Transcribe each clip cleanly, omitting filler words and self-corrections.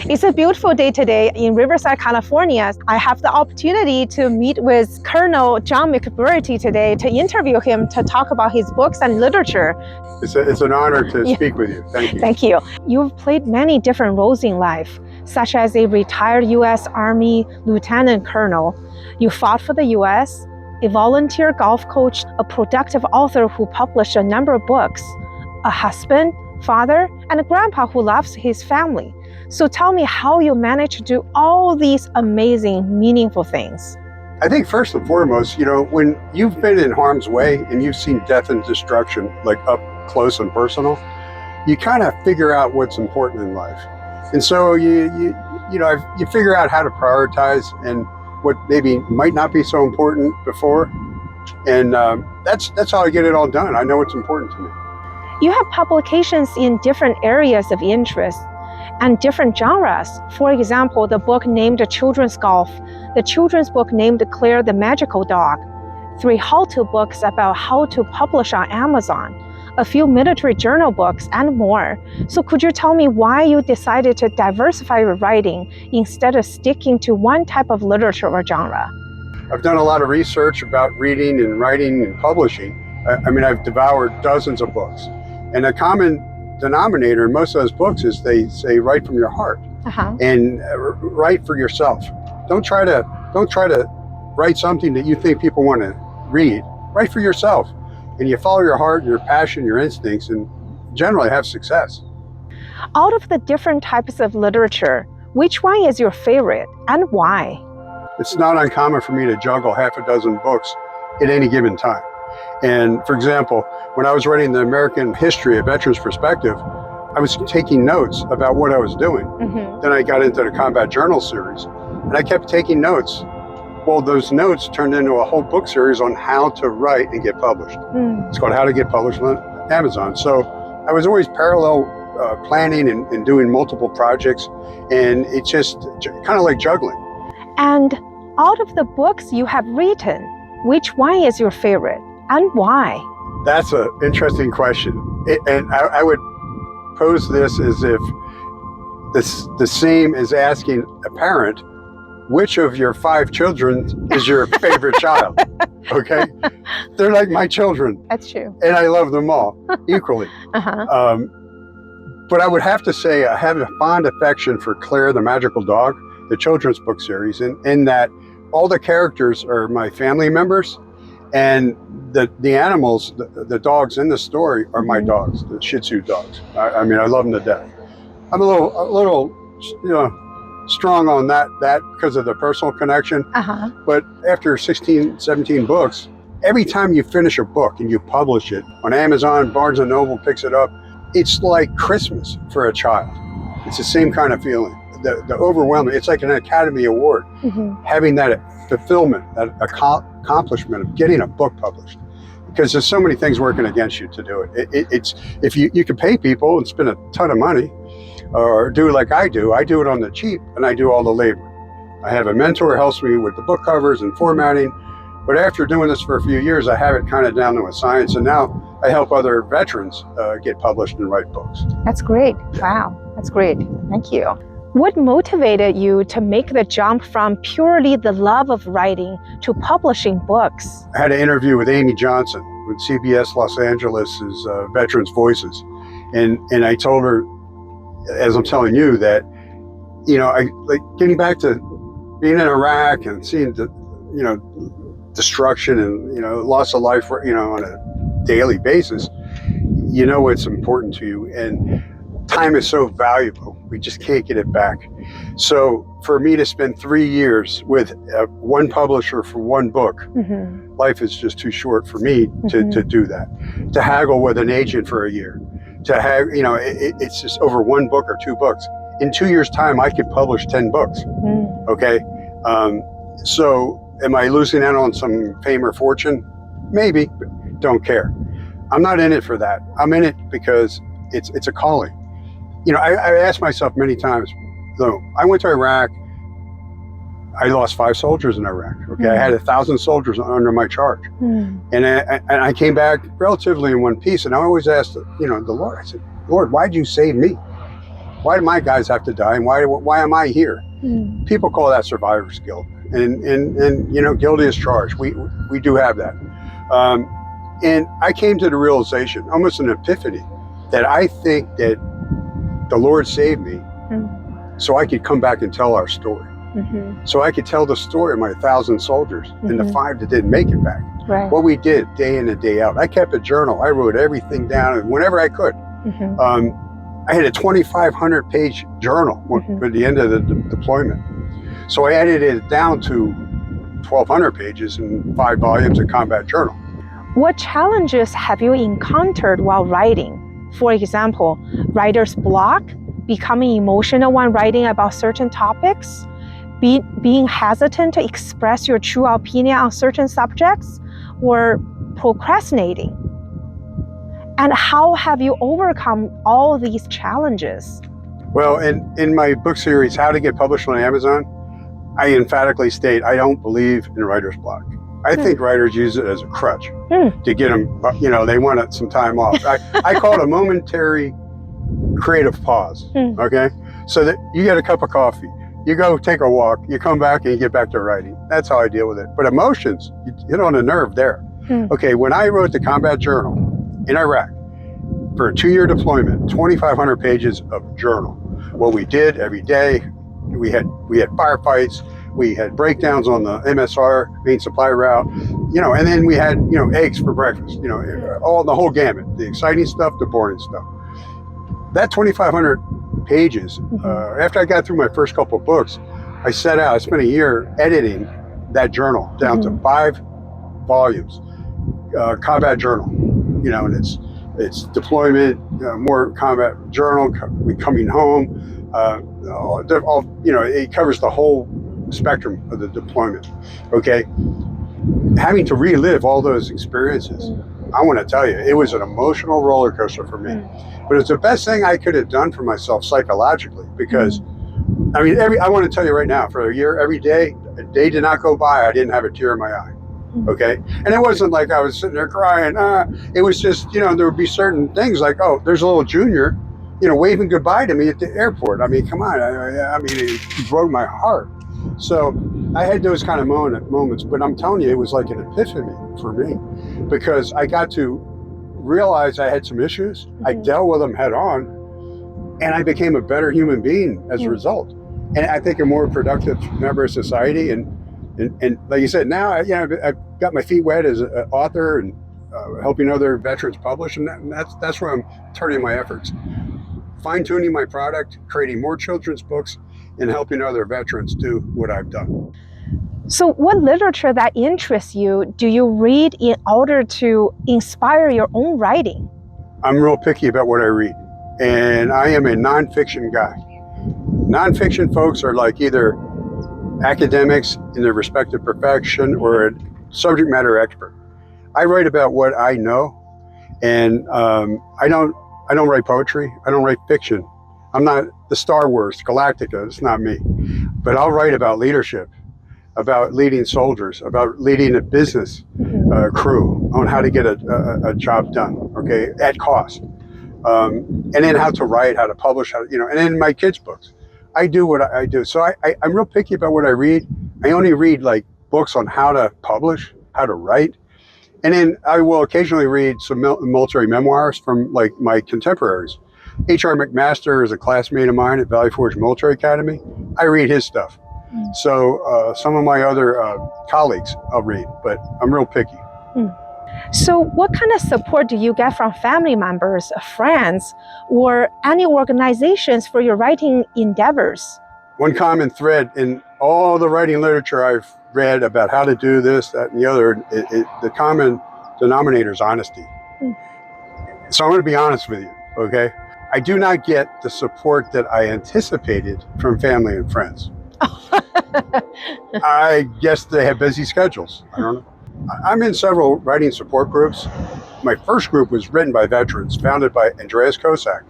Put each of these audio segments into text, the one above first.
It's a beautiful day today in Riverside, California. I have the opportunity to meet with Colonel John McBrearty today to interview him to talk about his books and literature. It's an honor to speak with you. Thank you. Thank you. You've played many different roles in life, such as a retired U.S. Army lieutenant colonel. You fought for the U.S., a volunteer golf coach, a productive author who published a number of books, a husband, father, and a grandpa who loves his family. So tell me how you manage to do all these amazing, meaningful things. I think first and foremost, when you've been in harm's way and you've seen death and destruction like up close and personal, you kind of figure out what's important in life. And so you figure out how to prioritize and what maybe might not be so important before. And that's how I get it all done. I know what's important to me. You have publications in different areas of interest and different genres. For example, the book named Children's Golf, the children's book named Claire the Magical Dog, 3 how-to books about how to publish on Amazon, a few military journal books, and more. So could you tell me why you decided to diversify your writing instead of sticking to one type of literature or genre? I've done a lot of research about reading and writing and publishing. I've devoured dozens of books. And a common denominator in most of those books is they say write from your heart and write for yourself. Don't try to write something that you think people want to read. Write for yourself, and you follow your heart, your passion, your instincts, and generally have success. Out of the different types of literature, which one is your favorite and why? It's not uncommon for me to juggle half a dozen books at any given time. And for example, when I was writing the American history, a veteran's perspective, I was taking notes about what I was doing. Then I got into the combat journal series and I kept taking notes. Well, those notes turned into a whole book series on how to write and get published. It's called How to Get Published on Amazon. So I was always parallel planning and doing multiple projects, and it's just kind of like juggling. And out of the books you have written, which one is your favorite and why? That's an interesting question. And I would pose this as if the same as asking a parent, which of your 5 children is your favorite child? Okay? They're like my children. That's true. And I love them all equally. But I would have to say I have a fond affection for Claire the Magical Dog, the children's book series, in that all the characters are my family members, and the animals, the dogs in the story are my dogs, the Shih Tzu dogs. I love them to death. I'm a little, strong on that because of the personal connection. But after 16, 17 books, every time you finish a book and you publish it on Amazon, Barnes & Noble picks it up, it's like Christmas for a child. It's the same kind of feeling. The overwhelming, it's like an Academy Award, having that fulfillment, that accomplishment of getting a book published. Because there's so many things working against you to do it. It's if you can pay people and spend a ton of money, or do like I do it on the cheap, and I do all the labor. I have a mentor who helps me with the book covers and formatting, but after doing this for a few years, I have it kind of down to a science, and now I help other veterans get published and write books. That's great. Wow, that's great. Thank you. What motivated you to make the jump from purely the love of writing to publishing books? I had an interview with Amy Johnson with CBS Los Angeles' Veterans Voices, and I told her, as I'm telling you, that I like getting back to being in Iraq and seeing the destruction and loss of life on a daily basis. It's important to you, and time is so valuable. We just can't get it back. So for me to spend 3 years with one publisher for one book, life is just too short for me to do that. To haggle with an agent for a year, it's just over one book or 2 books. In 2 years' time, I could publish 10 books. Okay. So am I losing out on some fame or fortune? Maybe, but don't care. I'm not in it for that. I'm in it because it's a calling. I asked myself many times, though, I went to Iraq, I lost 5 soldiers in Iraq, okay? I had 1,000 soldiers under my charge. And I came back relatively in one piece, and I always asked, the Lord, I said, Lord, why'd you save me? Why do my guys have to die, and why am I here? People call that survivor's guilt, and you know, guilty as charged. We do have that, and I came to the realization, almost an epiphany, that I think that the Lord saved me so I could come back and tell our story. So I could tell the story of my 1,000 soldiers and the 5 that didn't make it back. Right. What we did day in and day out. I kept a journal. I wrote everything down, and whenever I could. I had a 2,500 page journal at the end of the deployment. So I edited it down to 1,200 pages and 5 volumes of combat journal. What challenges have you encountered while writing? For example, writer's block, becoming emotional when writing about certain topics, being hesitant to express your true opinion on certain subjects, or procrastinating. And how have you overcome all these challenges? Well, in my book series, How to Get Published on Amazon, I emphatically state I don't believe in writer's block. I think writers use it as a crutch to get them, you know, they want some time off. I call it a momentary creative pause, okay? So that you get a cup of coffee, you go take a walk, you come back and you get back to writing. That's how I deal with it. But emotions, you hit on a nerve there. Okay, when I wrote the combat journal in Iraq for a 2-year deployment, 2,500 pages of journal. What we did every day, we had firefights, we had breakdowns on the MSR, main supply route, you know, and then we had, you know, eggs for breakfast, you know, all the whole gamut, the exciting stuff, the boring stuff. That 2,500 pages, after I got through my first couple of books, I spent a year editing that journal down to 5 volumes, combat journal, you know, and it's deployment, more combat journal, coming home, all, you know, it covers the whole spectrum of the deployment, okay? Having to relive all those experiences, I want to tell you, it was an emotional roller coaster for me. But it's the best thing I could have done for myself psychologically, because I mean, I want to tell you right now, for a year, every day, a day did not go by I didn't have a tear in my eye, okay? And it wasn't like I was sitting there crying. It was just, you know, there would be certain things like, oh, there's a little junior, you know, waving goodbye to me at the airport. I mean, come on, I mean, it broke my heart. So I had those kind of moments, but I'm telling you, it was like an epiphany for me, because I got to realize I had some issues. I dealt with them head on, and I became a better human being as a result. And I think a more productive member of society. And like you said, now, you know, I've got my feet wet as an author and helping other veterans publish, and that's where I'm turning my efforts. Fine-tuning my product, creating more children's books, and helping other veterans do what I've done. So what literature that interests you do you read in order to inspire your own writing? I'm real picky about what I read, and I am a nonfiction guy. Nonfiction folks are like either academics in their respective profession or a subject matter expert. I write about what I know, and I don't write poetry. I don't write fiction. I'm not the Star Wars, Galactica, it's not me. But I'll write about leadership, about leading soldiers, about leading a business crew on how to get a job done, okay, at cost. And then how to write, how to publish, how to, you know, and then my kids' books. I do what I do. So I'm real picky about what I read. I only read like books on how to publish, how to write. And then I will occasionally read some military memoirs from like my contemporaries. H.R. McMaster is a classmate of mine at Valley Forge Military Academy. I read his stuff. So some of my other colleagues I'll read, but I'm real picky. So what kind of support do you get from family members, friends, or any organizations for your writing endeavors? One common thread in all the writing literature I've read about how to do this, that, and the other, the common denominator is honesty. So I'm going to be honest with you, okay? I do not get the support that I anticipated from family and friends. I guess they have busy schedules. I don't know. I'm in several writing support groups. My first group was written by veterans, founded by Andreas Kosak.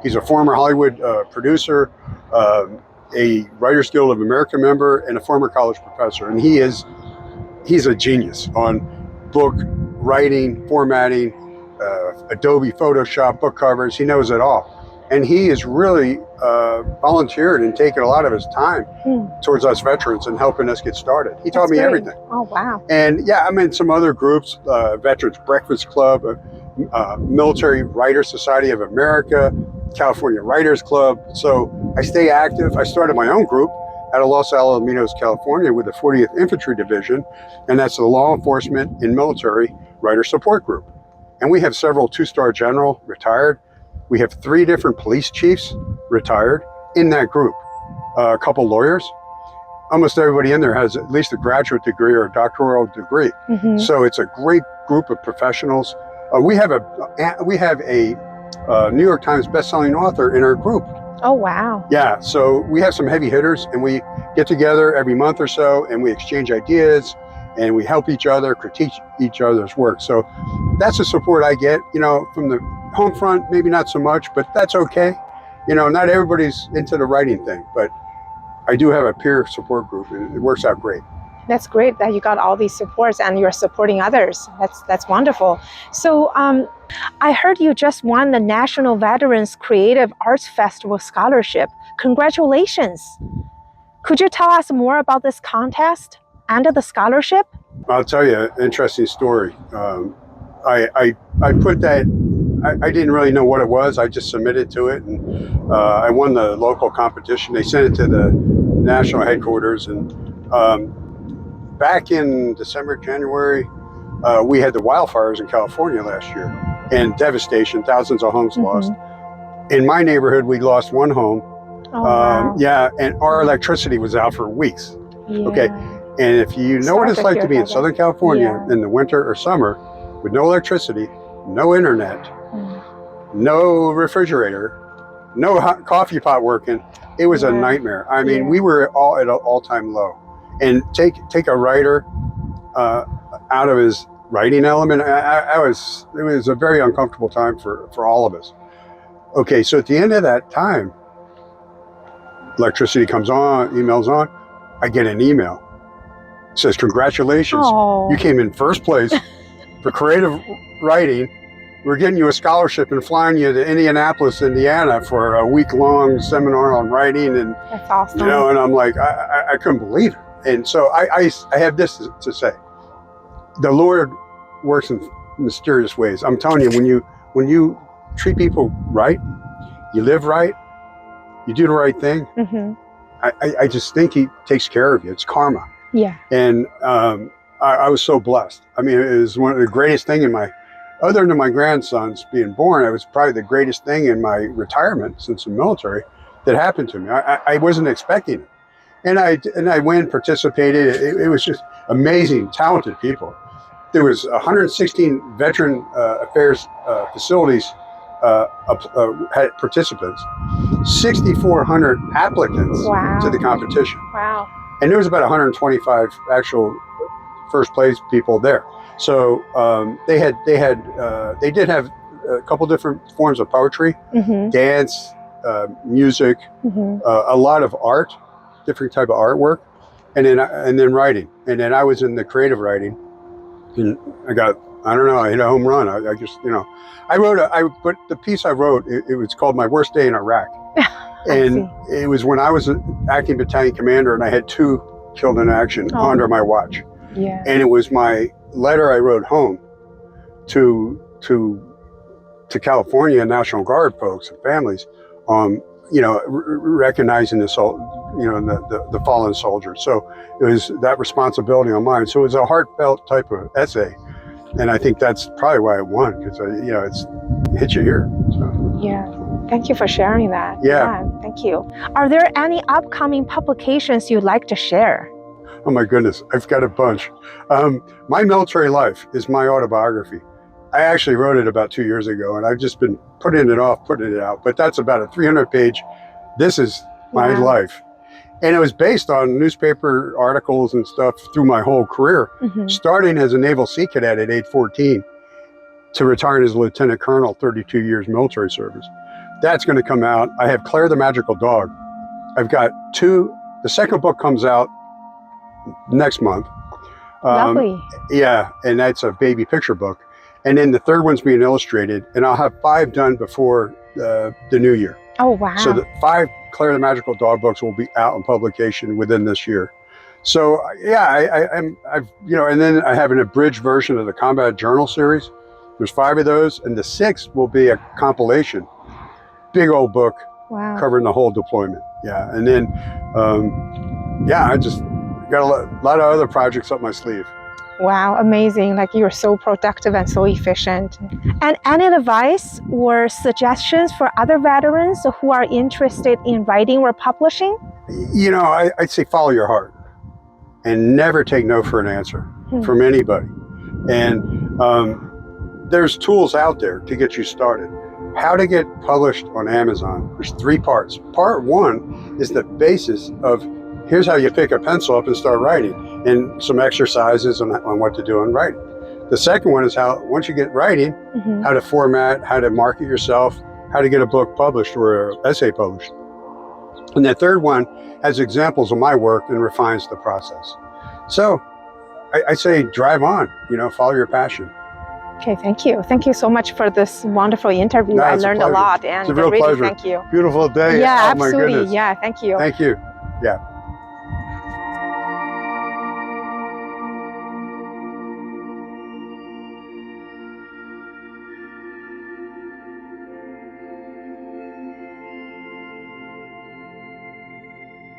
He's a former Hollywood producer, a Writers Guild of America member, and a former college professor. And he's a genius on book writing, formatting, Adobe Photoshop, book covers. He knows it all. And he has really volunteered and taken a lot of his time towards us veterans and helping us get started. He taught me everything. Oh, wow. And yeah, I'm in some other groups, Veterans Breakfast Club, Military Writers Society of America, California Writers Club. So I stay active. I started my own group out of Los Alamitos, California with the 40th Infantry Division, and that's the Law Enforcement and Military Writer Support Group. And we have several two-star general retired. We have 3 different police chiefs retired in that group, a couple lawyers. Almost everybody in there has at least a graduate degree or a doctoral degree. So it's a great group of professionals. We have a New York Times bestselling author in our group. Oh, wow. Yeah, so we have some heavy hitters, and we get together every month or so, and we exchange ideas, and we help each other, critique each other's work. So that's the support I get, from the home front, maybe not so much, but that's okay. Not everybody's into the writing thing, but I do have a peer support group, and it works out great. That's great that you got all these supports and you're supporting others. That's wonderful. So I heard you just won the National Veterans Creative Arts Festival Scholarship. Congratulations. Could you tell us more about this contest and the scholarship? I'll tell you an interesting story. I put that, I didn't really know what it was. I just submitted to it, and I won the local competition. They sent it to the national headquarters, and back in December, January, we had the wildfires in California last year, and devastation, thousands of homes lost. In my neighborhood, we lost 1 home. Oh, wow. Yeah, and our electricity was out for weeks. Yeah. Okay, and if you know what it's like to be in Southern California in the winter or summer with no electricity, no internet, no refrigerator, no hot coffee pot working, it was a nightmare. I mean, we were all at an all-time low. And take a writer out of his writing element, it was a very uncomfortable time for all of us. Okay, so at the end of that time, electricity comes on, emails on, I get an email. It says, congratulations, you came in first place for creative writing. We're getting you a scholarship and flying you to Indianapolis, Indiana for a week-long seminar on writing. And that's awesome. And I'm like, I couldn't believe it. And so I have this to say. The Lord works in mysterious ways. I'm telling you, when you treat people right, you live right, you do the right thing, I just think He takes care of you. It's karma. Yeah. And I was so blessed. I mean, it was one of the greatest thing other than my grandsons being born, it was probably the greatest thing in my retirement since the military that happened to me. I wasn't expecting it. And I went, participated. It was just amazing, talented people. There was 116 veteran affairs facilities had participants, 6,400 applicants to the competition. Wow. And there was about 125 actual first place people there. So they did have a couple different forms of poetry, dance, music, a lot of art, different type of artwork, and then writing. And then I was in the creative writing, and I hit a home run. I just, but the piece I wrote, it was called My Worst Day in Iraq. And it was when I was an acting battalion commander, and I had 2 killed in action under my watch. Yeah. And it was my letter I wrote home to California National Guard folks and families, recognizing the fallen soldiers. So it was that responsibility on mine. So it was a heartfelt type of essay, and I think that's probably why I won, because it hits you here. So. Yeah. Thank you for sharing that. Yeah. Thank you. Are there any upcoming publications you'd like to share? Oh my goodness, I've got a bunch. My Military Life is my autobiography. I actually wrote it about 2 years ago, and I've just been putting it out. But that's about a 300-page, this is my life. And it was based on newspaper articles and stuff through my whole career, starting as a Naval Sea Cadet at age 14 to retiring as a Lieutenant Colonel, 32 years military service. That's going to come out. I have Claire the Magical Dog. I've got 2, the second book comes out next month. Lovely. Yeah, and that's a baby picture book. And then the third one's being illustrated, and I'll have 5 done before the new year. Oh, wow. So the 5 Claire the Magical Dog books will be out in publication within this year. So yeah, I've and then I have an abridged version of the Combat Journal series. There's 5 of those, and the 6th will be a compilation, big old book. Wow. Covering the whole deployment. Yeah, and then I just got a lot of other projects up my sleeve. Wow, amazing. Like, you're so productive and so efficient. And any advice or suggestions for other veterans who are interested in writing or publishing? I'd say follow your heart and never take no for an answer from anybody. And there's tools out there to get you started. How to get published on Amazon. There's 3 parts. Part 1 is the basis of here's how you pick a pencil up and start writing, and some exercises on what to do in writing. The second one is how, once you get writing, how to format, how to market yourself, how to get a book published or an essay published. And the third one has examples of my work and refines the process. So I say drive on, follow your passion. Okay, thank you. Thank you so much for this wonderful interview. No, I it's a learned a pleasure. lot, and It's a real really pleasure. thank you. Beautiful day. Yeah, Oh, my absolutely. goodness. Yeah, thank you. Thank you. Yeah.